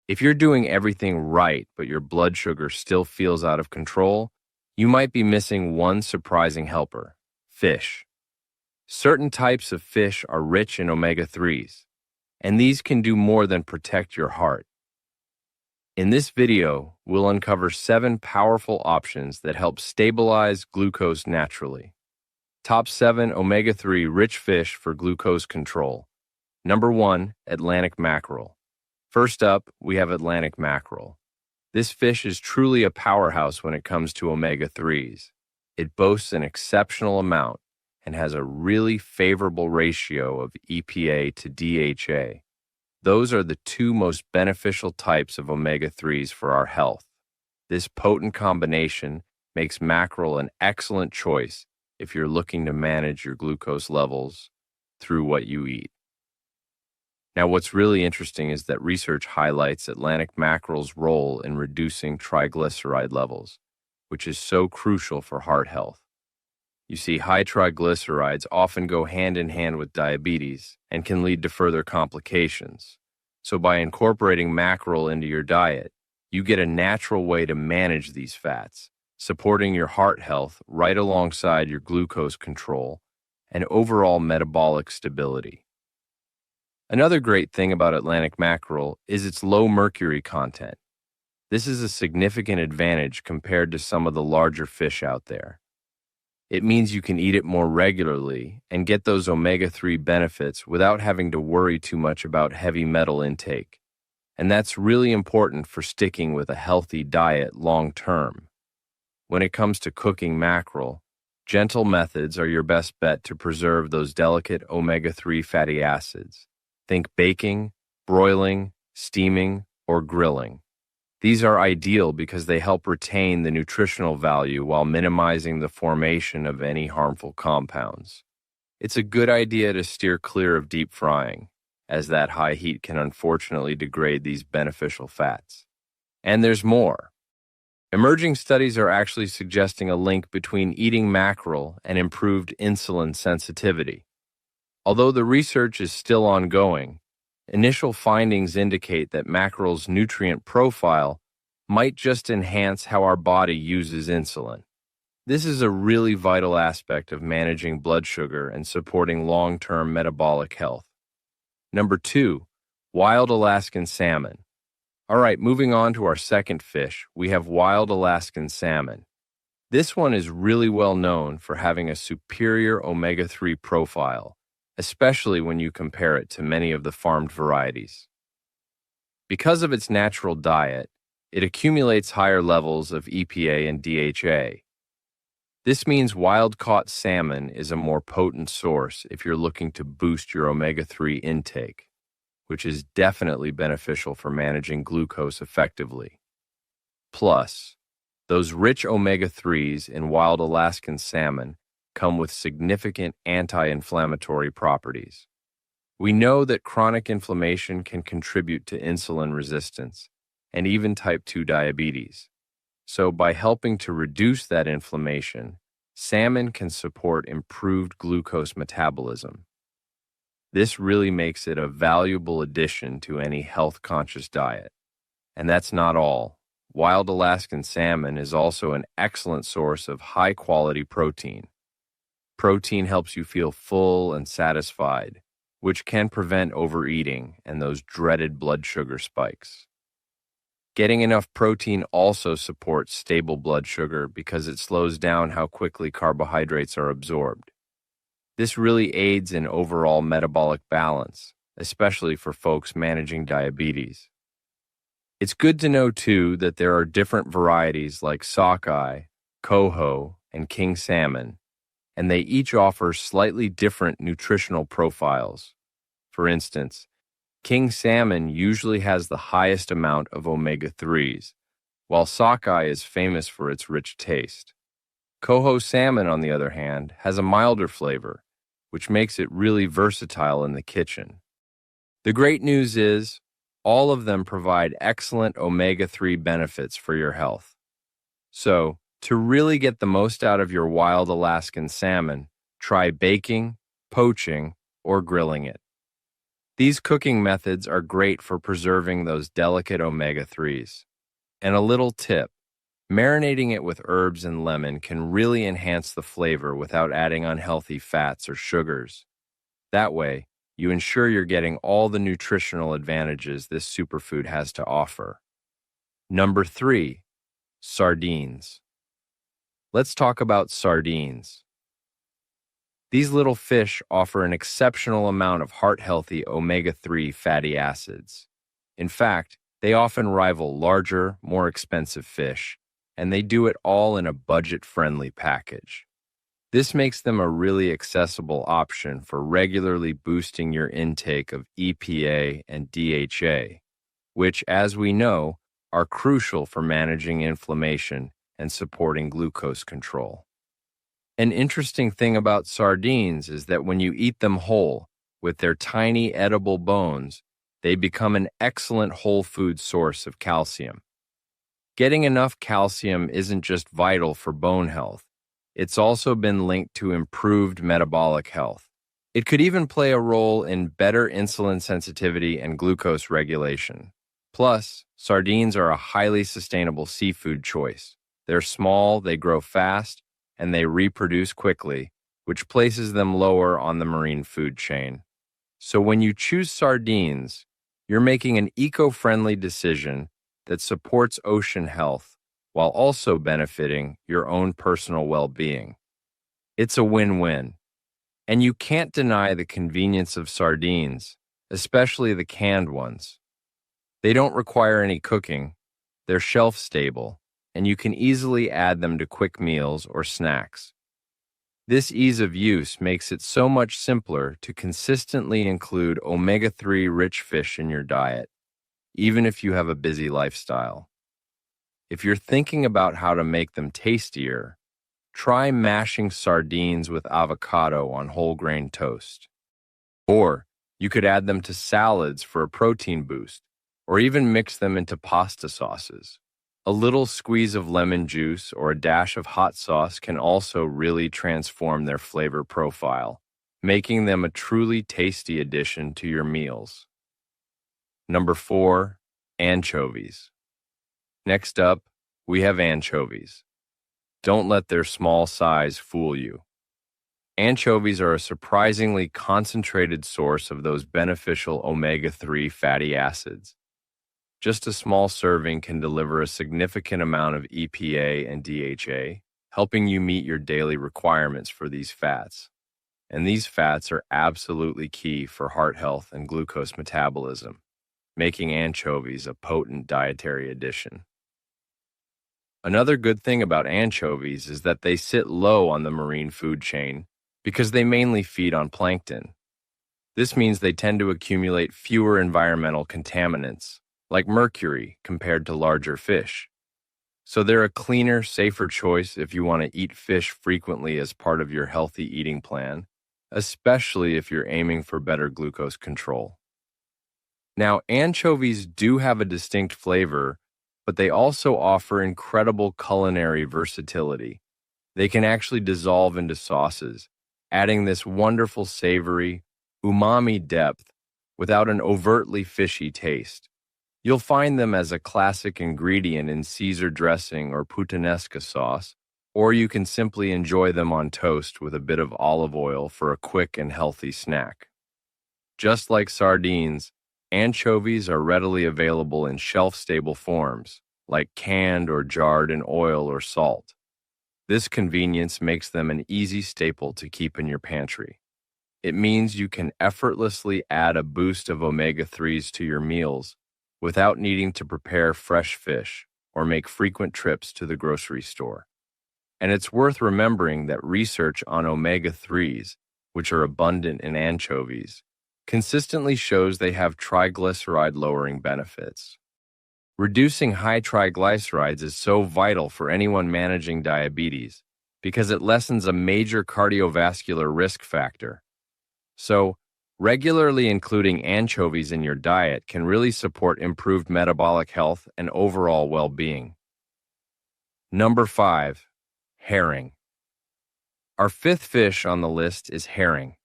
If you're doing everything right, but your blood sugar still feels out of control, you might be missing one surprising helper: fish. Certain types of fish are rich in omega-3s, and these can do more than protect your heart. In this video, we'll uncover 7 powerful options that help stabilize glucose naturally. Top 7 omega-3 rich fish for glucose control. Number 1, Atlantic mackerel. First up, we have Atlantic mackerel. This fish is truly a powerhouse when it comes to omega-3s. It boasts an exceptional amount and has a really favorable ratio of EPA to DHA. Those are the 2 most beneficial types of omega-3s for our health. This potent combination makes mackerel an excellent choice if you're looking to manage your glucose levels through what you eat. Now, what's really interesting is that research highlights Atlantic mackerel's role in reducing triglyceride levels, which is so crucial for heart health. You see, high triglycerides often go hand in hand with diabetes and can lead to further complications. So by incorporating mackerel into your diet, you get a natural way to manage these fats, supporting your heart health right alongside your glucose control and overall metabolic stability. Another great thing about Atlantic mackerel is its low mercury content. This is a significant advantage compared to some of the larger fish out there. It means you can eat it more regularly and get those omega-3 benefits without having to worry too much about heavy metal intake. And that's really important for sticking with a healthy diet long term. When it comes to cooking mackerel, gentle methods are your best bet to preserve those delicate omega-3 fatty acids. Think baking, broiling, steaming, or grilling. These are ideal because they help retain the nutritional value while minimizing the formation of any harmful compounds. It's a good idea to steer clear of deep frying, as that high heat can unfortunately degrade these beneficial fats. And there's more. Emerging studies are actually suggesting a link between eating mackerel and improved insulin sensitivity. Although the research is still ongoing, initial findings indicate that mackerel's nutrient profile might just enhance how our body uses insulin. This is a really vital aspect of managing blood sugar and supporting long-term metabolic health. Number 2, wild Alaskan salmon. All right, moving on to our second fish, we have wild Alaskan salmon. This one is really well known for having a superior omega-3 profile, especially when you compare it to many of the farmed varieties. Because of its natural diet, it accumulates higher levels of EPA and DHA. This means wild-caught salmon is a more potent source if you're looking to boost your omega-3 intake, which is definitely beneficial for managing glucose effectively. Plus, those rich omega-3s in wild Alaskan salmon come with significant anti-inflammatory properties. We know that chronic inflammation can contribute to insulin resistance and even type 2 diabetes. So by helping to reduce that inflammation, salmon can support improved glucose metabolism. This really makes it a valuable addition to any health-conscious diet. And that's not all. Wild Alaskan salmon is also an excellent source of high-quality protein. Protein helps you feel full and satisfied, which can prevent overeating and those dreaded blood sugar spikes. Getting enough protein also supports stable blood sugar because it slows down how quickly carbohydrates are absorbed. This really aids in overall metabolic balance, especially for folks managing diabetes. It's good to know, too, that there are different varieties like sockeye, coho, and king salmon, and they each offer slightly different nutritional profiles. For instance, king salmon usually has the highest amount of omega-3s, while sockeye is famous for its rich taste. Coho salmon, on the other hand, has a milder flavor, which makes it really versatile in the kitchen. The great news is, all of them provide excellent omega-3 benefits for your health. So, to really get the most out of your wild Alaskan salmon, try baking, poaching, or grilling it. These cooking methods are great for preserving those delicate omega-3s. And a little tip, marinating it with herbs and lemon can really enhance the flavor without adding unhealthy fats or sugars. That way, you ensure you're getting all the nutritional advantages this superfood has to offer. Number 3, sardines. Let's talk about sardines. These little fish offer an exceptional amount of heart-healthy omega-3 fatty acids. In fact, they often rival larger, more expensive fish, and they do it all in a budget-friendly package. This makes them a really accessible option for regularly boosting your intake of EPA and DHA, which, as we know, are crucial for managing inflammation and supporting glucose control. An interesting thing about sardines is that when you eat them whole, with their tiny edible bones, they become an excellent whole food source of calcium. Getting enough calcium isn't just vital for bone health, it's also been linked to improved metabolic health. It could even play a role in better insulin sensitivity and glucose regulation. Plus, sardines are a highly sustainable seafood choice. They're small, they grow fast, and they reproduce quickly, which places them lower on the marine food chain. So when you choose sardines, you're making an eco-friendly decision that supports ocean health while also benefiting your own personal well-being. It's a win-win. And you can't deny the convenience of sardines, especially the canned ones. They don't require any cooking, they're shelf-stable, and you can easily add them to quick meals or snacks. This ease of use makes it so much simpler to consistently include omega-3 rich fish in your diet, even if you have a busy lifestyle. If you're thinking about how to make them tastier, try mashing sardines with avocado on whole grain toast. Or you could add them to salads for a protein boost, or even mix them into pasta sauces. A little squeeze of lemon juice or a dash of hot sauce can also really transform their flavor profile, making them a truly tasty addition to your meals. Number 4, anchovies. Next up, we have anchovies. Don't let their small size fool you. Anchovies are a surprisingly concentrated source of those beneficial omega-3 fatty acids. Just a small serving can deliver a significant amount of EPA and DHA, helping you meet your daily requirements for these fats. And these fats are absolutely key for heart health and glucose metabolism, making anchovies a potent dietary addition. Another good thing about anchovies is that they sit low on the marine food chain because they mainly feed on plankton. This means they tend to accumulate fewer environmental contaminants, like mercury, compared to larger fish. So they're a cleaner, safer choice if you want to eat fish frequently as part of your healthy eating plan, especially if you're aiming for better glucose control. Now, anchovies do have a distinct flavor, but they also offer incredible culinary versatility. They can actually dissolve into sauces, adding this wonderful savory, umami depth without an overtly fishy taste. You'll find them as a classic ingredient in Caesar dressing or puttanesca sauce, or you can simply enjoy them on toast with a bit of olive oil for a quick and healthy snack. Just like sardines, anchovies are readily available in shelf-stable forms, like canned or jarred in oil or salt. This convenience makes them an easy staple to keep in your pantry. It means you can effortlessly add a boost of omega-3s to your meals without needing to prepare fresh fish or make frequent trips to the grocery store. And it's worth remembering that research on omega-3s, which are abundant in anchovies, consistently shows they have triglyceride-lowering benefits. Reducing high triglycerides is so vital for anyone managing diabetes because it lessens a major cardiovascular risk factor. So, regularly including anchovies in your diet can really support improved metabolic health and overall well-being. Number 5, herring. Our 5th fish on the list is herring.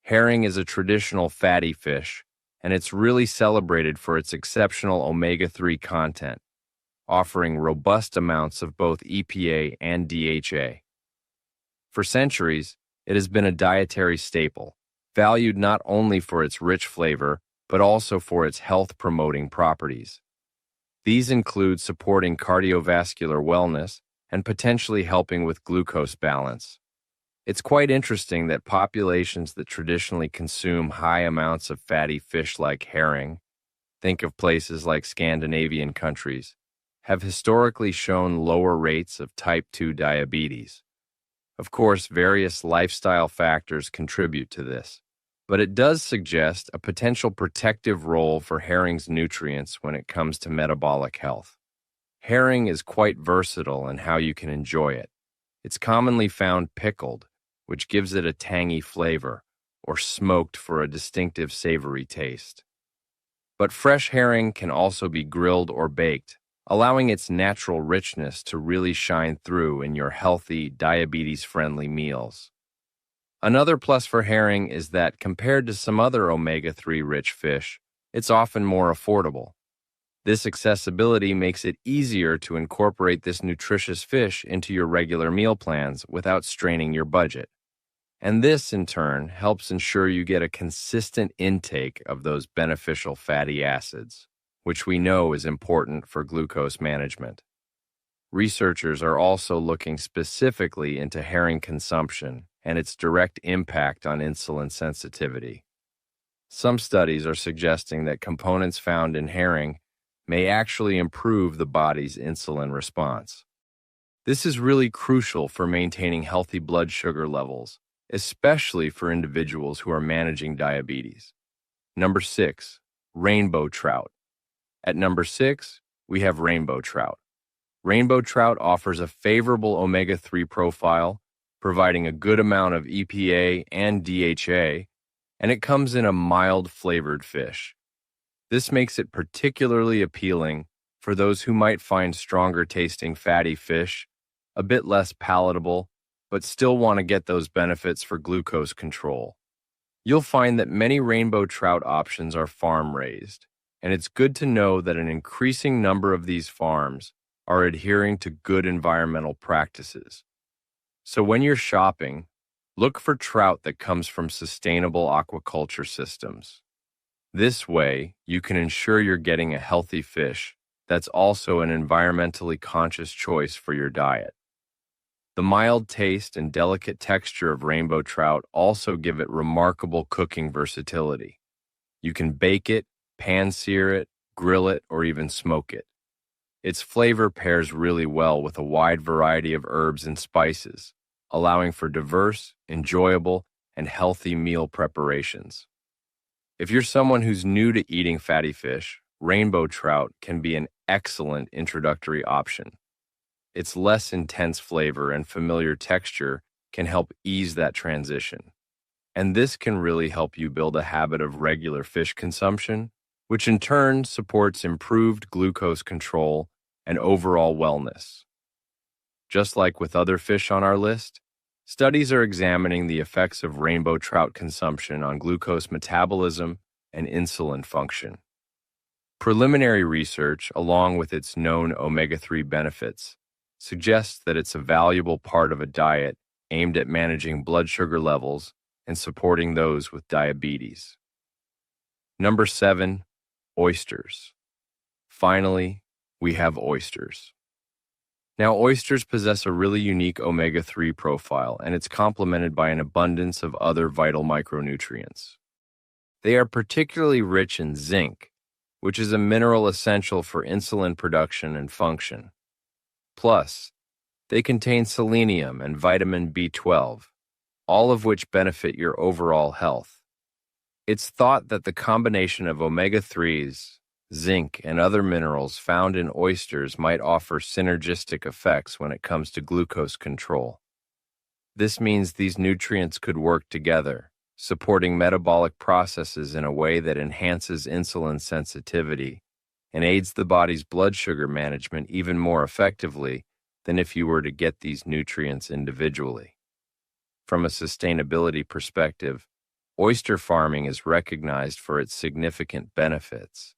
Herring is a traditional fatty fish and it's really celebrated for its exceptional omega-3 content, offering robust amounts of both EPA and DHA. For centuries, it has been a dietary staple, valued not only for its rich flavor, but also for its health-promoting properties. These include supporting cardiovascular wellness and potentially helping with glucose balance. It's quite interesting that populations that traditionally consume high amounts of fatty fish like herring, think of places like Scandinavian countries, have historically shown lower rates of type 2 diabetes. Of course, various lifestyle factors contribute to this, but it does suggest a potential protective role for herring's nutrients when it comes to metabolic health. Herring is quite versatile in how you can enjoy it. It's commonly found pickled, which gives it a tangy flavor, or smoked for a distinctive savory taste. But fresh herring can also be grilled or baked, allowing its natural richness to really shine through in your healthy, diabetes-friendly meals. Another plus for herring is that compared to some other omega-3 rich fish, it's often more affordable. This accessibility makes it easier to incorporate this nutritious fish into your regular meal plans without straining your budget. And this, in turn, helps ensure you get a consistent intake of those beneficial fatty acids, which we know is important for glucose management. Researchers are also looking specifically into herring consumption and its direct impact on insulin sensitivity. Some studies are suggesting that components found in herring may actually improve the body's insulin response. This is really crucial for maintaining healthy blood sugar levels, especially for individuals who are managing diabetes. Number 6, rainbow trout. At number 6, we have rainbow trout. Rainbow trout offers a favorable omega-3 profile, providing a good amount of EPA and DHA, and it comes in a mild-flavored fish. This makes it particularly appealing for those who might find stronger-tasting fatty fish a bit less palatable, but still want to get those benefits for glucose control. You'll find that many rainbow trout options are farm-raised, and it's good to know that an increasing number of these farms are adhering to good environmental practices. So when you're shopping, look for trout that comes from sustainable aquaculture systems. This way, you can ensure you're getting a healthy fish that's also an environmentally conscious choice for your diet. The mild taste and delicate texture of rainbow trout also give it remarkable cooking versatility. You can bake it, pan-sear it, grill it, or even smoke it. Its flavor pairs really well with a wide variety of herbs and spices, allowing for diverse, enjoyable, and healthy meal preparations. If you're someone who's new to eating fatty fish, rainbow trout can be an excellent introductory option. Its less intense flavor and familiar texture can help ease that transition. And this can really help you build a habit of regular fish consumption, which in turn supports improved glucose control and overall wellness. Just like with other fish on our list, studies are examining the effects of rainbow trout consumption on glucose metabolism and insulin function. Preliminary research, along with its known omega-3 benefits, suggests that it's a valuable part of a diet aimed at managing blood sugar levels and supporting those with diabetes. Number 7, oysters. Finally, we have oysters. Now, oysters possess a really unique omega-3 profile, and it's complemented by an abundance of other vital micronutrients. They are particularly rich in zinc, which is a mineral essential for insulin production and function. Plus, they contain selenium and vitamin B12, all of which benefit your overall health. It's thought that the combination of omega-3s, zinc, and other minerals found in oysters might offer synergistic effects when it comes to glucose control. This means these nutrients could work together, supporting metabolic processes in a way that enhances insulin sensitivity and aids the body's blood sugar management even more effectively than if you were to get these nutrients individually. From a sustainability perspective, oyster farming is recognized for its significant benefits.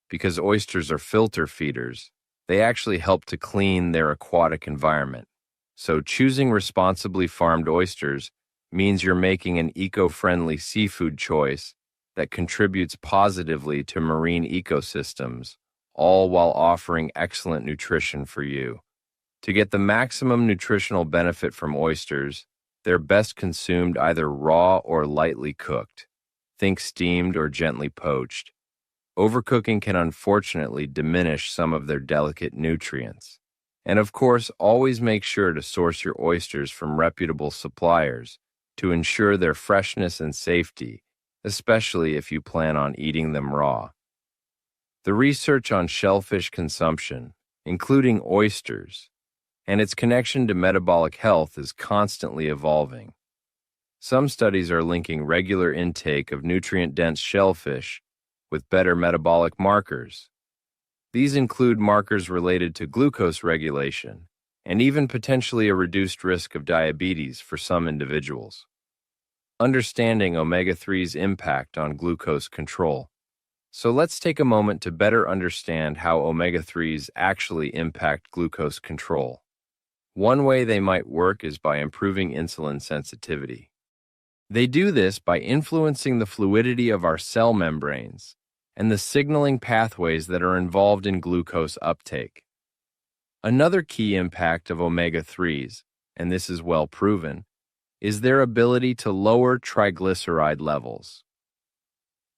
Because oysters are filter feeders, they actually help to clean their aquatic environment. So choosing responsibly farmed oysters means you're making an eco-friendly seafood choice that contributes positively to marine ecosystems, all while offering excellent nutrition for you. To get the maximum nutritional benefit from oysters, they're best consumed either raw or lightly cooked. Think steamed or gently poached. Overcooking can unfortunately diminish some of their delicate nutrients. And of course, always make sure to source your oysters from reputable suppliers to ensure their freshness and safety, especially if you plan on eating them raw. The research on shellfish consumption, including oysters, and its connection to metabolic health is constantly evolving. Some studies are linking regular intake of nutrient-dense shellfish with better metabolic markers. These include markers related to glucose regulation and even potentially a reduced risk of diabetes for some individuals. Understanding omega-3's impact on glucose control. So let's take a moment to better understand how omega-3s actually impact glucose control. One way they might work is by improving insulin sensitivity. They do this by influencing the fluidity of our cell membranes and the signaling pathways that are involved in glucose uptake. Another key impact of omega-3s, and this is well proven, is their ability to lower triglyceride levels.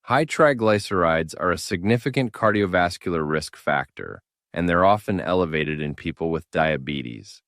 High triglycerides are a significant cardiovascular risk factor, and they're often elevated in people with diabetes.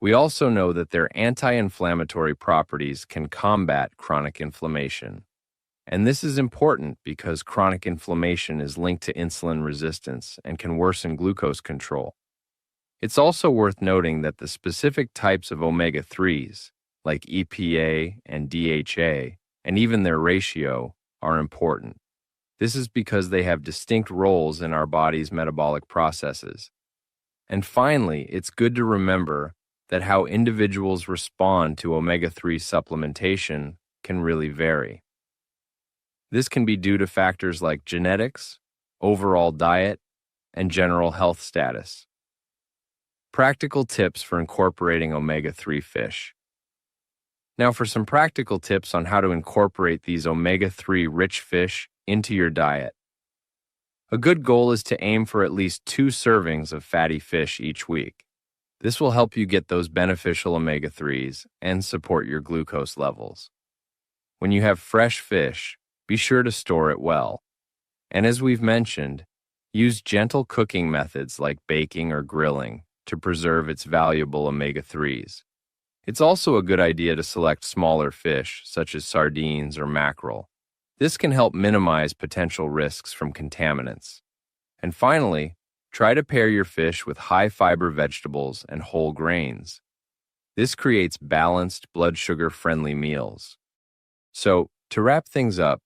We also know that their anti-inflammatory properties can combat chronic inflammation. And this is important because chronic inflammation is linked to insulin resistance and can worsen glucose control. It's also worth noting that the specific types of omega-3s, like EPA and DHA, and even their ratio, are important. This is because they have distinct roles in our body's metabolic processes. And finally, it's good to remember that how individuals respond to omega-3 supplementation can really vary. This can be due to factors like genetics, overall diet, and general health status. Practical tips for incorporating omega-3 fish. Now for some practical tips on how to incorporate these omega-3 rich fish into your diet. A good goal is to aim for at least 2 servings of fatty fish each week. This will help you get those beneficial omega-3s and support your glucose levels. When you have fresh fish, be sure to store it well. And as we've mentioned, use gentle cooking methods like baking or grilling to preserve its valuable omega-3s. It's also a good idea to select smaller fish, such as sardines or mackerel. This can help minimize potential risks from contaminants. And finally, try to pair your fish with high-fiber vegetables and whole grains. This creates balanced, blood sugar-friendly meals. So, to wrap things up,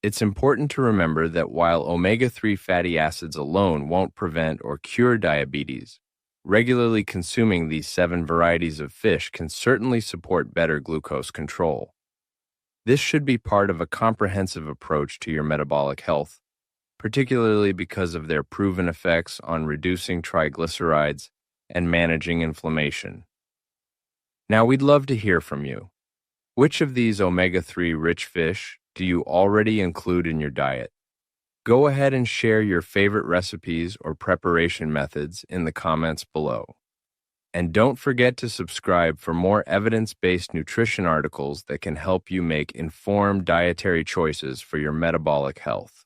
it's important to remember that while omega-3 fatty acids alone won't prevent or cure diabetes, regularly consuming these 7 varieties of fish can certainly support better glucose control. This should be part of a comprehensive approach to your metabolic health, particularly because of their proven effects on reducing triglycerides and managing inflammation. Now, we'd love to hear from you. Which of these omega-3 rich fish do you already include in your diet? Go ahead and share your favorite recipes or preparation methods in the comments below. And don't forget to subscribe for more evidence-based nutrition articles that can help you make informed dietary choices for your metabolic health.